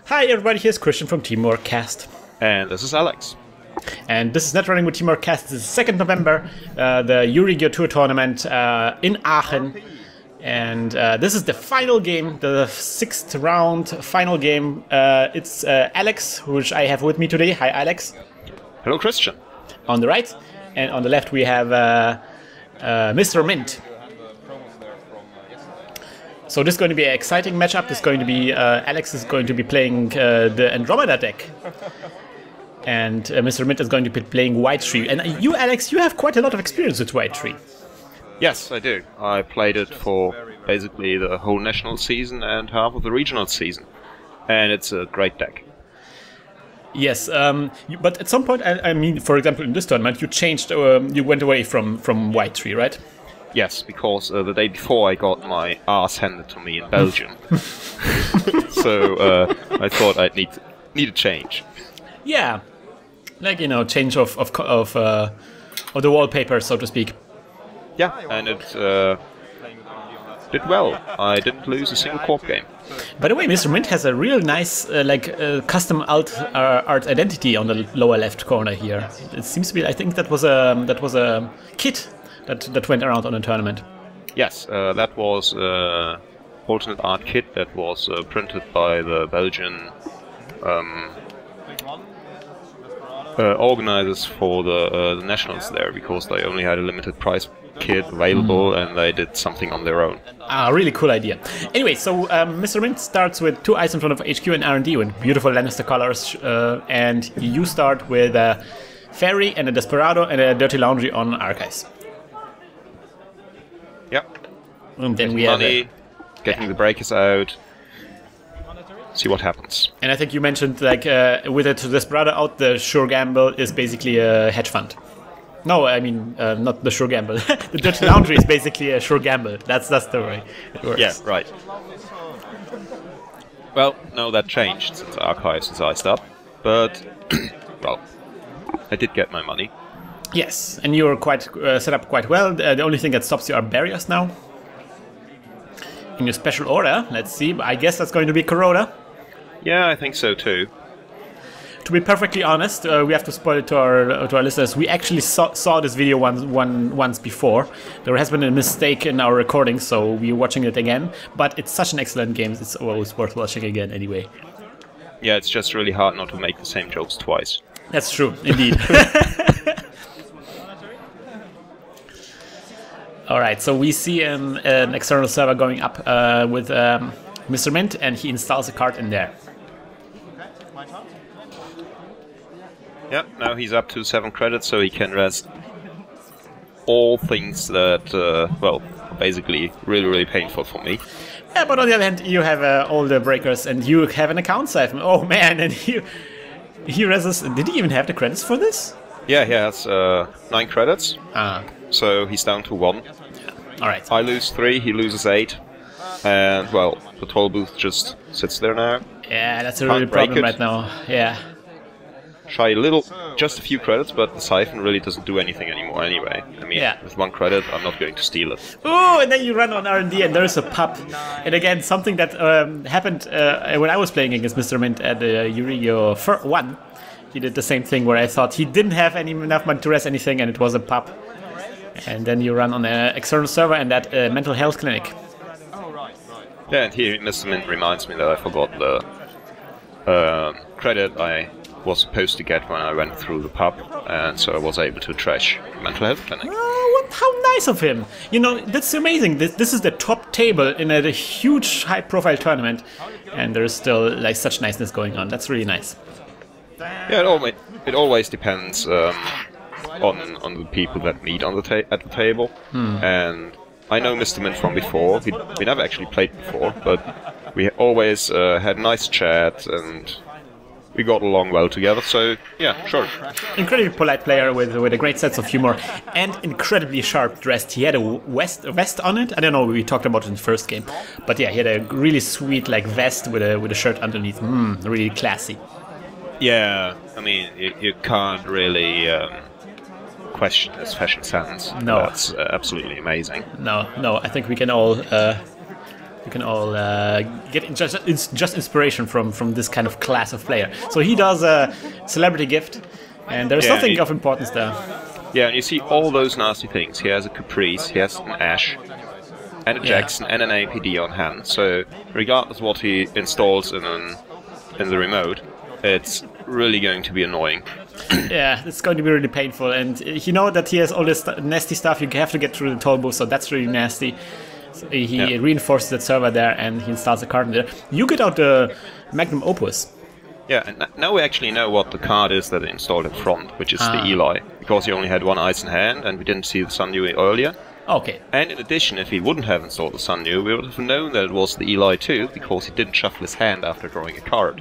Hi everybody, here's Krystian from TeamworkCast. And this is Alex. And this is Netrunner with TeamworkCast. This is 2nd November, the Euregio Tour Tournament in Aachen. And this is the final game, the 6th round final game. It's Alex, which I have with me today. Hi Alex. Hello Krystian. On the right, and on the left we have Mr. Mint. So this is going to be an exciting matchup. This is going to be Alex is going to be playing the Andromeda deck, and Mr. Mint is going to be playing White Tree. And you, Alex, you have quite a lot of experience with White Tree. Yes, I do. I played it for basically the whole national season and half of the regional season, and it's a great deck. Yes, but at some point, I mean, for example, in this tournament, you changed, you went away from White Tree, right? Yes, because the day before I got my ass handed to me in Belgium. So I thought I'd need a change. Yeah, like, you know, change of the wallpaper, so to speak. Yeah, and it did well. I didn't lose a single corp game. By the way, Mr. Mint has a real nice, custom art identity on the lower left corner here. It seems to be. I think that was a kit that went around on the tournament. Yes, that was an alternate art kit that was printed by the Belgian organizers for the nationals there, because they only had a limited price kit available and they did something on their own. Ah, really cool idea. Anyway, so Mr. Mint starts with 2 eyes in front of HQ and R&D with beautiful Lannister colors, and you start with a Fairy and a Desperado and a Dirty Laundry on Archives. Yep. And then we money, have getting the breakers out, see what happens. And I think you mentioned, like, with the Desperado out, the Sure Gamble is basically a hedge fund. No, I mean, not the Sure Gamble. The Dirty Laundry is basically a Sure Gamble. That's the way it works. Yeah, right. Well, no, that changed since Archives is iced up, but, well, I did get my money. Yes, and you're quite set up quite well. The only thing that stops you are barriers now. In your special order, let's see, I guess that's going to be Corona. Yeah, I think so too. To be perfectly honest, we have to spoil it to our listeners. We actually saw this video once before. There has been a mistake in our recording, so we're watching it again. But it's such an excellent game, it's always worth watching again anyway. Yeah, it's just really hard not to make the same jokes twice. That's true, indeed. Alright, so we see an external server going up with Mr. Mint, and he installs a card in there. Yep, now he's up to 7 credits, so he can rest all things that, well, basically really painful for me. Yeah, but on the other hand, you have all the breakers, and you have an account siphon. Oh man, and he rests. Did he even have the credits for this? Yeah, he has 9 credits, so he's down to 1. Yeah. Alright. I lose 3, he loses 8, and, well, the toll booth just sits there now. Yeah, that's a real problem right now, yeah. Shy a little, just a few credits, but the siphon really doesn't do anything anymore anyway. I mean, with 1 credit, I'm not going to steal it. Oh, and then you run on R&D and there's a pup. And again, something that happened when I was playing against Mr. Mint at the Euregio 1. He did the same thing where I thought he didn't have enough money to rest anything, and it was a pup. And then you run on an external server and that mental health clinic. Yeah, and here Mr. Mint reminds me that I forgot the credit I was supposed to get when I went through the pub, and so I was able to trash mental health clinic. Oh, how nice of him! You know, that's amazing. This is the top table in a huge high-profile tournament, and there's still like such niceness going on. That's really nice. Yeah, it always depends on the people that meet on the at the table. And I know Mr. Mint from before. We never actually played before, but we always had nice chat and we got along well together, so yeah, sure. Incredibly polite player with a great sense of humor and incredibly sharp dressed. He had a vest on it. I don't know, we talked about it in the first game, but yeah, he had a really sweet like vest with a shirt underneath. Really classy. Yeah, I mean, you can't really question his fashion sense. No, that's absolutely amazing. No, I think we can all you can all get just inspiration from this kind of class of player. So he does a celebrity gift, and there's nothing of importance there. Yeah, and you see all those nasty things. He has a Caprice, he has an Ash, and a Jackson, and an APD on hand. So regardless what he installs in the remote, it's really going to be annoying. Yeah, it's going to be really painful, and you know that he has all this nasty stuff. You have to get through the toll booth, so that's really nasty. So he reinforces that server there, and he installs a card in there. You get out the Magnum Opus. Yeah, and now we actually know what the card is that they installed in front, which is the Eli, because he only had one ice in hand, and we didn't see the Sun New earlier. Okay. And in addition, if he wouldn't have installed the Sun New, we would have known that it was the Eli too, because he didn't shuffle his hand after drawing a card.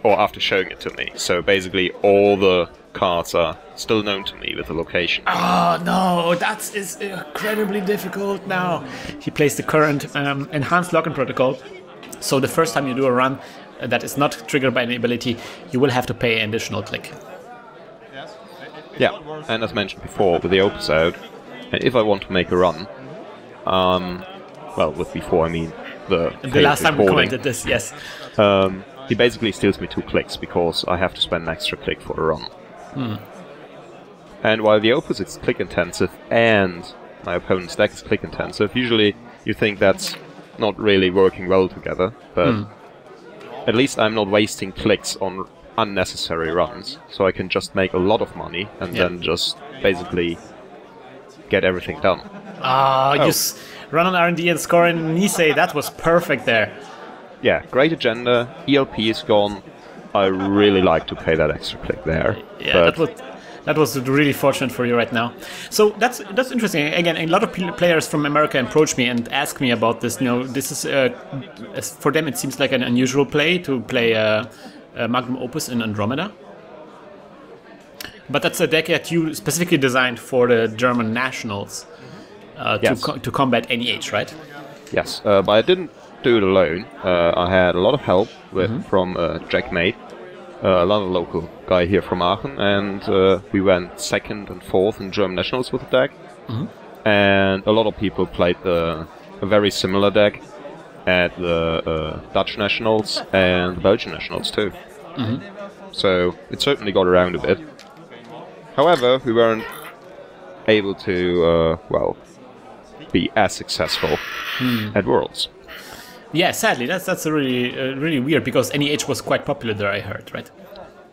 Or after showing it to me. So basically all the cards are still known to me with the location. Oh no, that is incredibly difficult now. He plays the current enhanced login protocol. So the first time you do a run that is not triggered by an ability, you will have to pay an additional click. Yeah, and as mentioned before, with the Opus out, and if I want to make a run, well, with before I mean the last time we commented this, yes. He basically steals me 2 clicks because I have to spend an extra click for a run. And while the Opus is click intensive and my opponent's deck is click intensive, usually you think that's not really working well together, but at least I'm not wasting clicks on unnecessary runs, so I can just make a lot of money and then just basically get everything done. Just run on R&D and score in Nisei, that was perfect there. Yeah, great agenda, ELP is gone. I really like to pay that extra click there. Yeah, that was really fortunate for you right now. So that's interesting. Again, a lot of players from America approach me and ask me about this. You know, this is for them it seems like an unusual play to play Magnum Opus in Andromeda. But that's a deck that you specifically designed for the German nationals to combat NEH, right? Yes, but I didn't do it alone. I had a lot of help from Jack Mate, another local guy here from Aachen, and we went 2nd and 4th in German nationals with the deck. And a lot of people played a very similar deck at the Dutch nationals and the Belgian nationals too. So it certainly got around a bit. However, we weren't able to, be as successful at Worlds. Yeah, sadly, that's really really weird because NEH was quite popular there, I heard, right?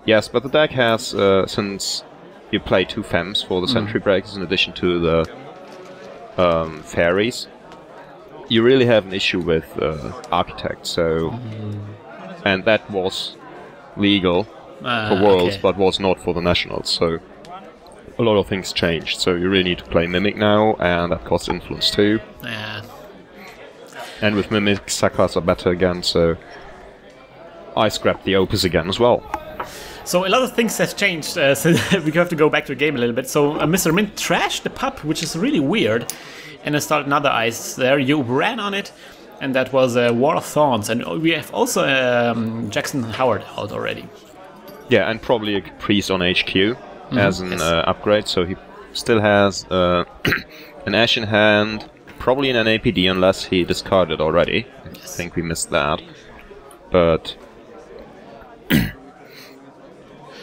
Yes, but the deck has, since you play 2 Fems for the Sentry Breakers in addition to the Fairies, you really have an issue with Architect, so... And that was legal for Worlds, but was not for the Nationals, so... A lot of things changed, so you really need to play Mimic now, and that costs influence too. Yeah. And with Mimic, Sakas are better again, so I scrapped the Opus again as well. So a lot of things have changed, so we have to go back to the game a little bit. So Mr. Mint trashed the pup, which is really weird, and installed another ice there. You ran on it, and that was War of Thorns, and we have also Jackson Howard out already. Yeah, and probably a Caprice on HQ. As an upgrade, so he still has an Ash in hand, probably an APD unless he discarded already. I think we missed that. But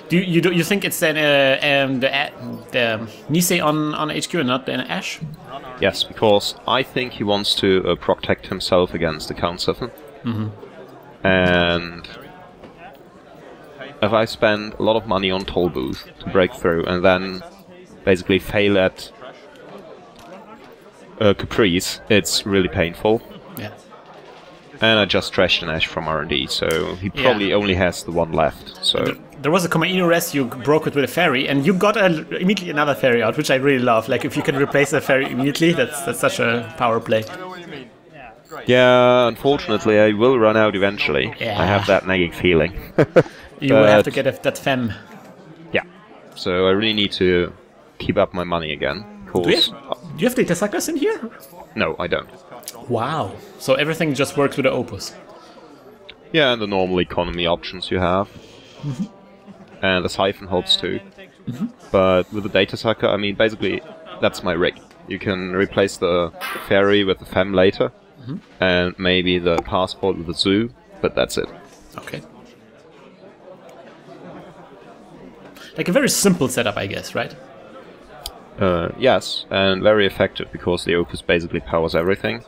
do you think it's then the Nisei on HQ and not the Ash? Yes, because I think he wants to protect himself against the Count 7. And if I spend a lot of money on Toll Booth to break through and then basically fail at Caprice, it's really painful. Yeah. And I just trashed an Ash from R&D, so he probably only has the one left. So there was a Komainu rest, you broke it with a fairy, and you got immediately another fairy out, which I really love. Like, if you can replace a fairy immediately, that's such a power play. Yeah, unfortunately, I will run out eventually. Yeah. I have that nagging feeling. You will have to get that fem. Yeah, so I really need to keep up my money again. Do you have data suckers in here? No, I don't. Wow. So everything just works with the Opus. Yeah, and the normal economy options you have. And the Siphon helps too. But with the data sucker, I mean, basically, that's my rig. You can replace the fairy with the fem later. and maybe the passport with the zoo, but that's it. Okay. Like a very simple setup, I guess, right? Yes, and very effective because the Opus basically powers everything.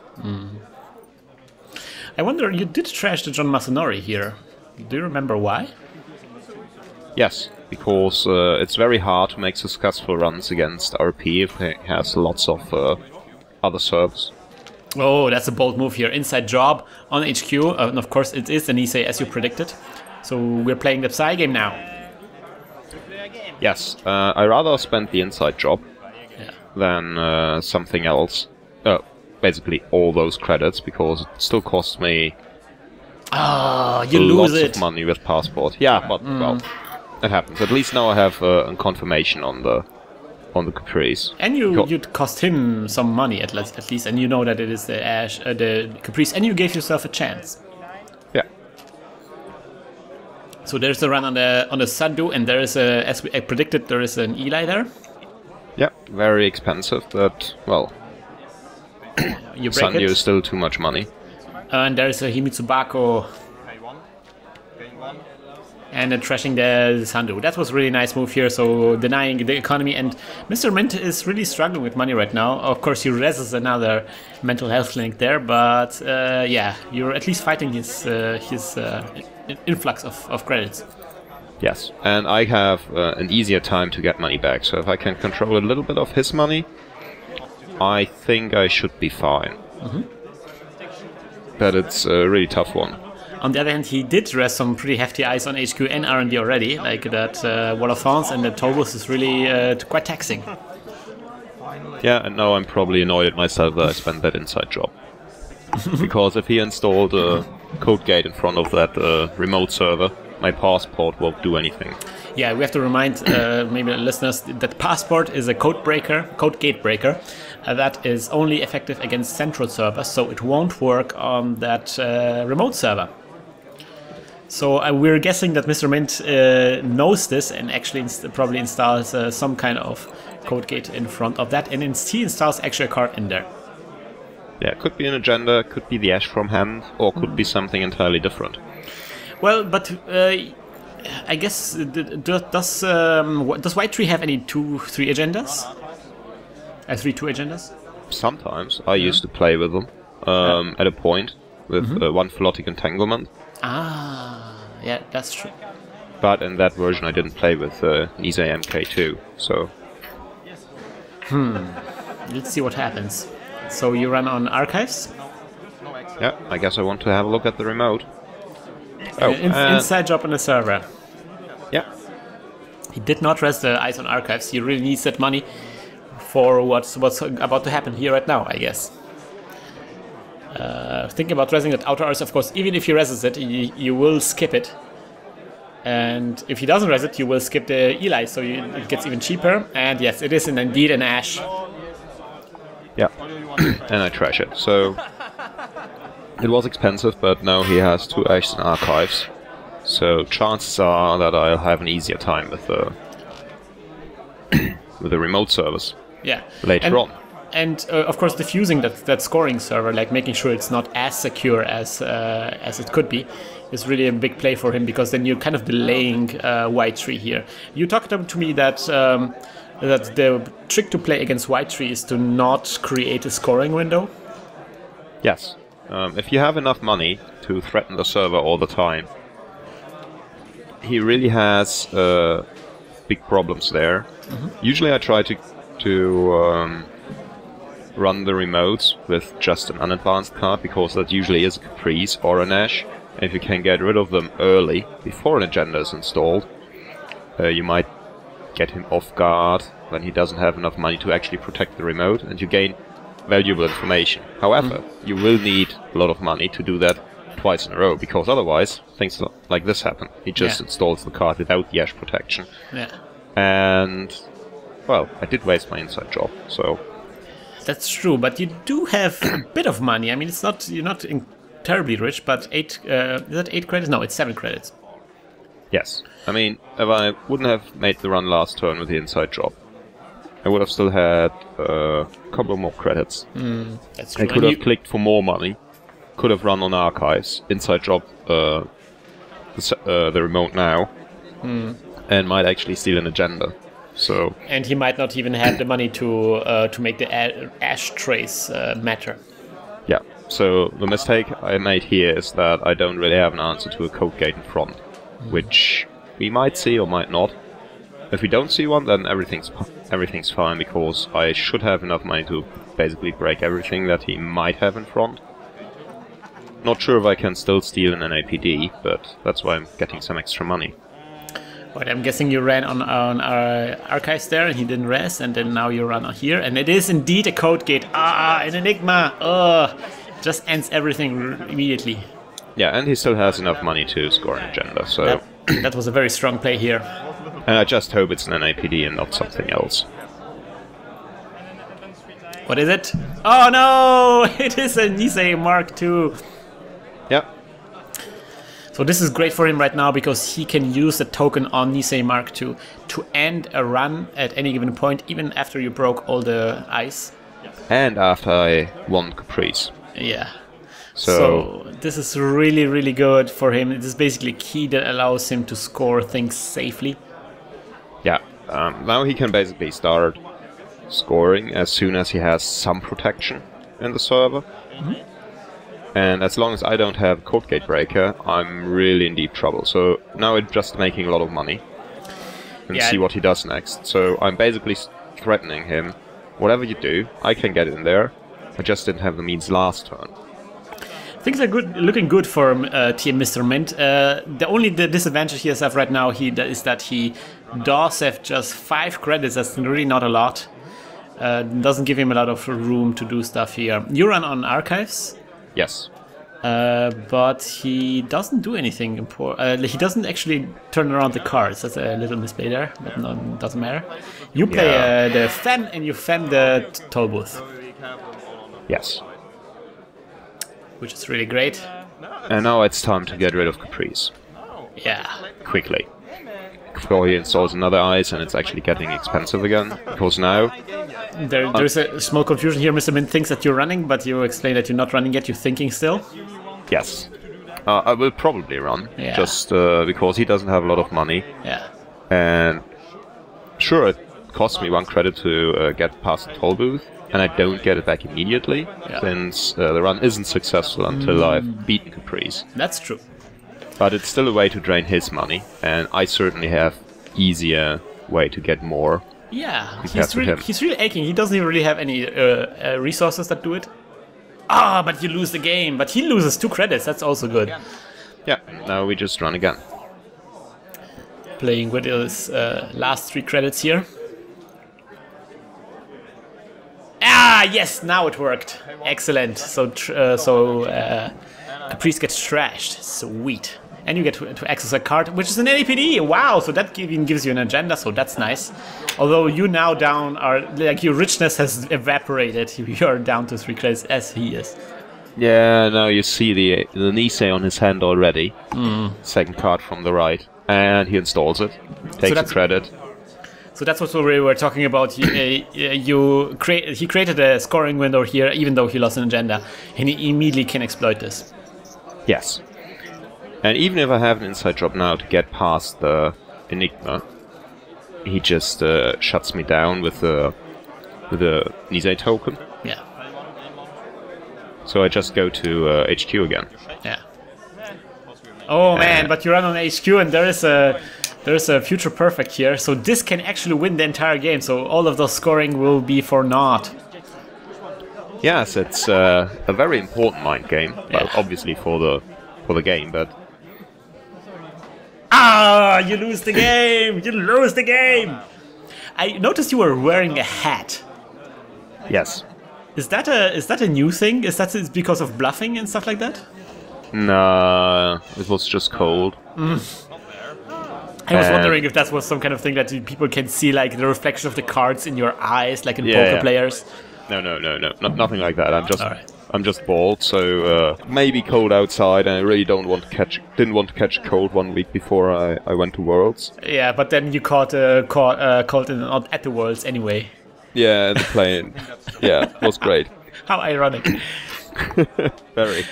I wonder, you did trash the John Masanori here. Do you remember why? Yes, because it's very hard to make successful runs against RP if he has lots of other servers. Oh, that's a bold move here. Inside job on HQ, and of course it is an Nisei as you predicted. So we're playing the Psy game now. Yes, I rather spend the inside job than something else. Basically all those credits, because it still costs me you lose lots of money with passport. Yeah, but well, it happens. At least now I have a confirmation on the Caprice. And you'd cost him some money at least, and you know that it is the Ash, the Caprice, and you gave yourself a chance. Yeah. So there's a run on the Sandu, and there is as I predicted, there is an Eli there. Yeah, very expensive, but well, you break Sandu it. is still too much money. And there is a Himitsubako. And then trashing the Sandu. That was a really nice move here, so denying the economy. And Mr. Mint is really struggling with money right now. Of course, he reses another mental health clinic there, but yeah, you're at least fighting his influx of credits. Yes, and I have an easier time to get money back, so if I can control a little bit of his money, I think I should be fine. But it's a really tough one. On the other hand, he did rest some pretty hefty eyes on HQ and R&D already, like that Wall of Thorns and the Tobus is really quite taxing. Yeah, and now I'm probably annoyed at myself that I spent that inside job. Because if he installed a code gate in front of that remote server, my passport won't do anything. Yeah, we have to remind maybe the listeners that passport is a code gate breaker, that is only effective against central servers, so it won't work on that remote server. So we're guessing that Mr. Mint knows this and actually probably installs some kind of code gate in front of that, and he installs actually a card in there. Yeah, could be an agenda, could be the Ash from hand, or could be something entirely different. Well, but I guess does White Tree have any 2-3 agendas? 3-2 agendas? Sometimes I used to play with them at a point with one Philotic Entanglement. Ah, yeah, that's true. But in that version I didn't play with Nisei MK2, so... Let's see what happens. So you run on archives? Yeah, I guess I want to have a look at the remote. Oh, inside job on the server. Yeah. He did not rest the eyes on archives. He really needs that money for what's about to happen here right now, I guess. Thinking about resing that outer arts, of course, even if he reses it, you will skip it. And if he doesn't res it, you will skip the Eli, so it gets even cheaper. And yes, it is indeed an Ash. Yeah, and I trash it. So it was expensive, but now he has 2 Ashes in archives. So chances are that I'll have an easier time with the remote servers. Yeah. Later on. And of course, diffusing that scoring server, like making sure it's not as secure as it could be, is really a big play for him, because then you're kind of delaying White Tree here. You talked to me that that the trick to play against White Tree is to not create a scoring window. Yes. If you have enough money to threaten the server all the time, he really has big problems there. Usually I try to run the remotes with just an unadvanced card, because that usually is a Caprice or an Ash. And if you can get rid of them early, before an agenda is installed, you might get him off guard when he doesn't have enough money to actually protect the remote, and you gain valuable information. However, you will need a lot of money to do that twice in a row, because otherwise things like this happen. He just installs the card without the Ash protection. Yeah. And, well, I did waste my inside job, so... That's true, but you do have a bit of money. I mean, it's not you're not terribly rich, but 8 is that 8 credits? No, it's 7 credits. Yes. I mean, if I wouldn't have made the run last turn with the inside job, I would have still had a couple more credits. That's true. I could have clicked for more money. could have run on archives, inside job the remote now, and might actually steal an agenda. So. And he might not even have the money to make the ashtrays matter. Yeah. So the mistake I made here is that I don't really have an answer to a code gate in front, which we might see or might not. If we don't see one, then everything's fine, because I should have enough money to basically break everything that he might have in front. Not sure if I can still steal an NAPD, but that's why I'm getting some extra money. But I'm guessing you ran on our archives there, and he didn't rest, and then now you run on here, and it is indeed a code gate. An enigma. Just ends everything immediately. Yeah, and he still has enough money to score an agenda. So that was a very strong play here. And I just hope it's an NAPD and not something else. What is it? Oh no! It is a Nisei Mark II. Yep. So this is great for him right now, because he can use the token on Nisei Mark II to end a run at any given point, even after you broke all the ice. And after I won Caprice. Yeah. So this is really, really good for him. It is basically a key that allows him to score things safely. Yeah. Now he can basically start scoring as soon as he has some protection in the server. And as long as I don't have code gate breaker, I'm really in deep trouble. So now it's just making a lot of money. And see what he does next. So I'm basically threatening him. Whatever you do, I can get in there. I just didn't have the means last turn. Things are looking good for Mr. Mint. The disadvantage he has right now is that he does have just 5 credits. That's really not a lot. Doesn't give him a lot of room to do stuff here. You run on archives? Yes. But he doesn't do anything important. He doesn't actually turn around the cards. That's a little misplay there, but no, doesn't matter. You play the Fen, and you Fen the toll booth. Yes. Which is really great. And now it's time to get rid of Caprice. Yeah. Quickly. Before he installs another ice and it's actually getting expensive again. Because now... There's a small confusion here. Mr. Mint thinks that you're running, but you explain that you're not running yet. You're thinking still? Yes. I will probably run. Yeah. Just because he doesn't have a lot of money. Yeah. And sure, it costs me 1 credit to get past the toll booth. And I don't get it back immediately, since the run isn't successful until I've beaten Caprice. That's true. But it's still a way to drain his money, and I certainly have easier way to get more. Yeah, he's really aching. He doesn't even really have any resources that do it. But you lose the game. But he loses 2 credits. That's also good. Yeah, now we just run again. Playing with his last 3 credits here. Yes, now it worked. Excellent. So Caprice gets trashed. Sweet. And you get to access a card, which is an NAPD. Wow, so that even gives you an agenda, so that's nice. Although you now your richness has evaporated. You are down to 3 credits as he is. Yeah, now you see the Nisei on his hand already. Second card from the right. And he installs it. Takes a credit. So that's what we were talking about. He created a scoring window here, even though he lost an agenda, and he immediately can exploit this. Yes. And even if I have an inside job now to get past the Enigma, he just shuts me down with the Nisei token. Yeah. So I just go to HQ again. Yeah. Oh man, but you run on HQ, and there's a future perfect here, so this can actually win the entire game, so all of the scoring will be for naught. Yes, it's a very important mind game, well, obviously for the game, but... You lose the game! You lose the game! I noticed you were wearing a hat. Yes. Is that a new thing? Is that because of bluffing and stuff like that? No, it was just cold. I was wondering if that was some kind of thing that people can see, like the reflection of the cards in your eyes, like in poker players. No, nothing like that. I'm just bald, so maybe cold outside, and I really didn't want to catch a cold 1 week before I went to Worlds. Yeah, but then you caught cold at the Worlds anyway. Yeah, the plane. Yeah, it was great. How ironic. Very.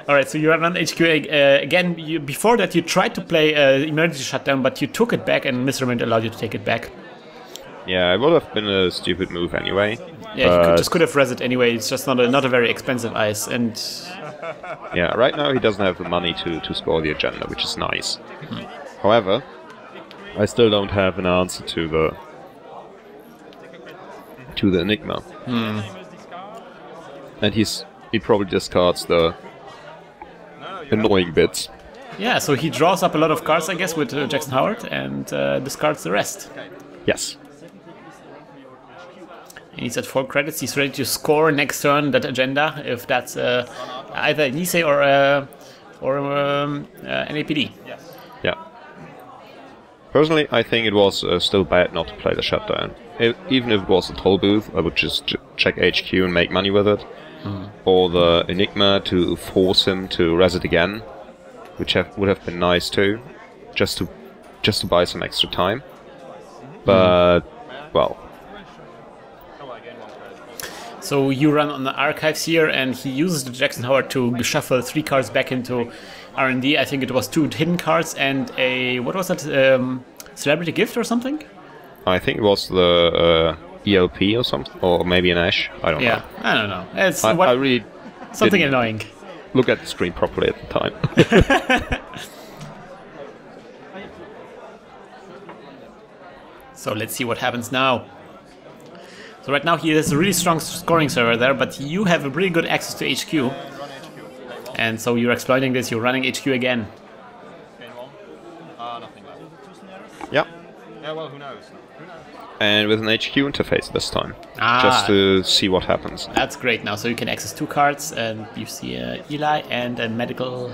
All right, so you run on HQ again. Before that, you tried to play emergency shutdown, but you took it back, and Mr. Mint allowed you to take it back. Yeah, it would have been a stupid move anyway. Yeah, he could have res it anyway. It's just not a very expensive ice, and yeah, right now he doesn't have the money to score the agenda, which is nice. However, I still don't have an answer to the Enigma. And he probably discards the annoying bits. Yeah, so he draws up a lot of cards, I guess, with Jackson Howard, and discards the rest. Yes. And he's at 4 credits. He's ready to score next turn that agenda, if that's either Nisei or NAPD. Yeah. Personally, I think it was still bad not to play the shutdown. Even if it was a toll booth, I would just check HQ and make money with it. Or the Enigma to force him to res it again, which would have been nice too, just to buy some extra time. But well. So you run on the archives here, and he uses the Jackson Howard to shuffle 3 cards back into R&D. I think it was 2 hidden cards and a, what was that, celebrity gift or something? I think it was the ELP or something, or maybe an Ash. I don't know. Yeah, I don't know. It's I really something annoying. Look at the screen properly at the time. So let's see what happens now. So right now he has a really strong scoring server there, but you have a really good access to HQ. And so you're exploiting this, you're running HQ again. Yeah. Yeah, well, who knows? And with an HQ interface this time, just to see what happens. That's great now, so you can access 2 cards, and you see Eli and a mental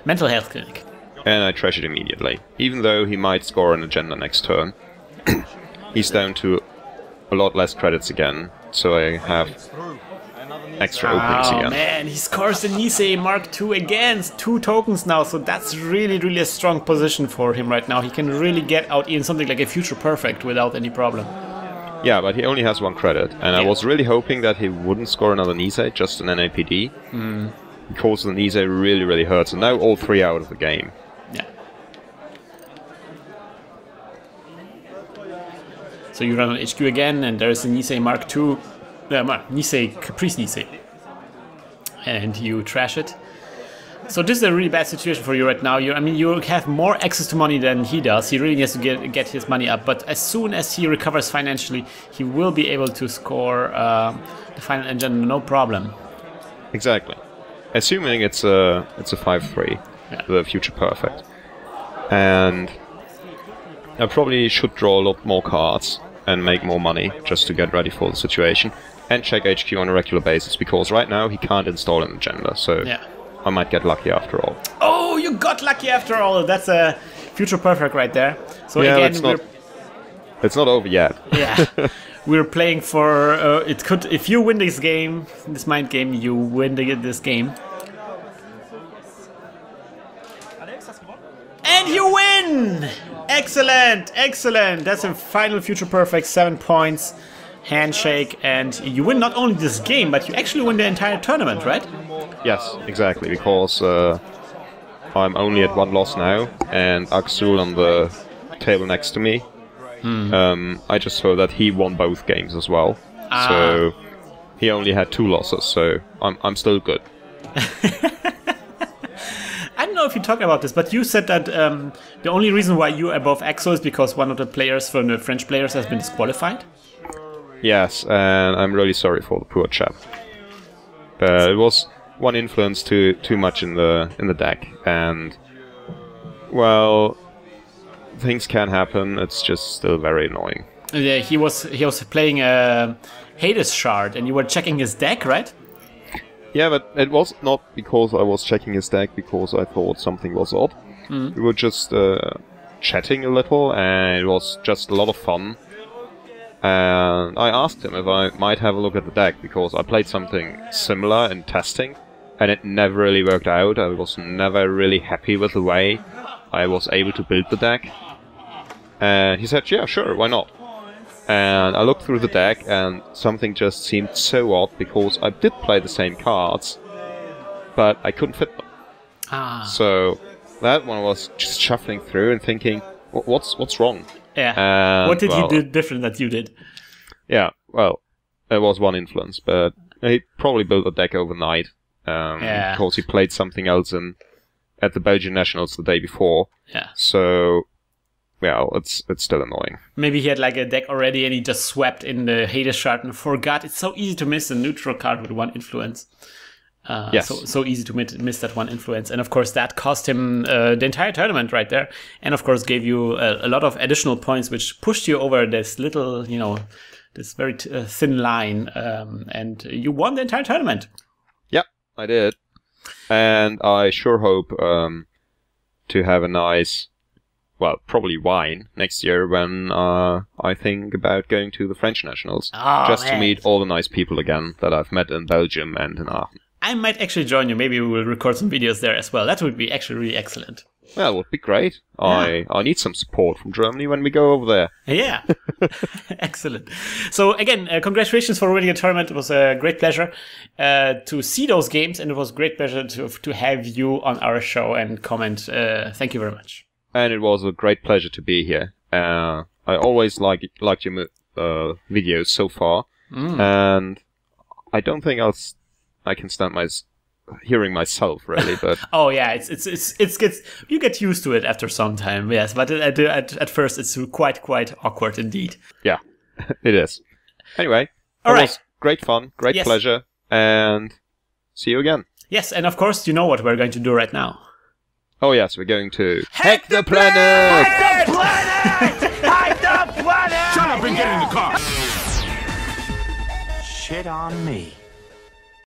health clinic. And I trash it immediately. Even though he might score an agenda next turn, he's down to a lot less credits again, so I have extra openings again. Oh man, he scores the Nisei Mark II again, 2 tokens now, so that's really, really a strong position for him right now. He can really get out in something like a Future Perfect without any problem. Yeah, but he only has 1 credit, and I was really hoping that he wouldn't score another Nisei, just an NAPD, because the Nisei really, really hurts, and now all 3 out of the game. Yeah. So you run on HQ again, and there's a Nisei Mark II, Nisei, Caprice Nisei. And you trash it. So this is a really bad situation for you right now. You have more access to money than he does. He really needs to get his money up. But as soon as he recovers financially, he will be able to score the final engine, no problem. Exactly. Assuming it's a 5-3, the Future Perfect. And I probably should draw a lot more cards and make more money just to get ready for the situation. And check HQ on a regular basis, because right now he can't install an agenda, so I might get lucky after all. Oh, you got lucky after all! That's a Future Perfect right there. So yeah, again, it's not over yet. Yeah, we're playing for it. If you win this game, this mind game, you win this game. And you win! Excellent, excellent. That's a final Future Perfect, 7 points. Handshake, and you win not only this game, but you actually win the entire tournament, right? Yes, exactly, because I'm only at 1 loss now, and Axul on the table next to me, I just saw that he won both games as well, so he only had 2 losses, so I'm still good. I don't know if you talked about this, but you said that the only reason why you're above Axel is because one of the players from the French players has been disqualified? Yes, and I'm really sorry for the poor chap. It was one influence too much in the deck, and well, things can happen. It's just still very annoying. Yeah, he was playing a Hades shard, and you were checking his deck, right? Yeah, but it was not because I was checking his deck because I thought something was odd. We were just chatting a little, and it was just a lot of fun. And I asked him if I might have a look at the deck, because I played something similar in testing, and it never really worked out. I was never really happy with the way I was able to build the deck. And he said, yeah, sure, why not? And I looked through the deck, and something just seemed so odd, because I did play the same cards, but I couldn't fit them. Ah. So that one was just shuffling through and thinking, what's wrong? Yeah. And, what did he do different that you did? Yeah, well, there was one influence, but he probably built a deck overnight. Because he played something else at the Belgian Nationals the day before. Yeah. So, well, it's still annoying. Maybe he had like a deck already and he just swapped in the Hades shard and forgot. It's so easy to miss a neutral card with one influence. Yes. So easy to miss that one influence. And of course that cost him the entire tournament right there. And of course gave you a lot of additional points, which pushed you over this little, this very thin line. And you won the entire tournament. Yep, I did. And I sure hope to have a nice, well, probably wine next year when I think about going to the French Nationals. To meet all the nice people again that I've met in Belgium and in Aachen. I might actually join you. Maybe we will record some videos there as well. That would be actually really excellent. Well, it would be great. Yeah. I need some support from Germany when we go over there. Yeah. Excellent. So again, congratulations for winning a tournament. It was a great pleasure to see those games, and it was a great pleasure to have you on our show and comment. Thank you very much. And it was a great pleasure to be here. I always liked your videos so far, and I don't think I can stand hearing myself really, but oh yeah, you get used to it after some time, yes. But at first, it's quite awkward indeed. Yeah, it is. Anyway, all right, was great fun, great pleasure, and see you again. Yes, and of course, you know what we're going to do right now. Oh yes, we're going to hack the planet. Hack the planet! Hack the planet! Shut up and get in the car. Shit on me.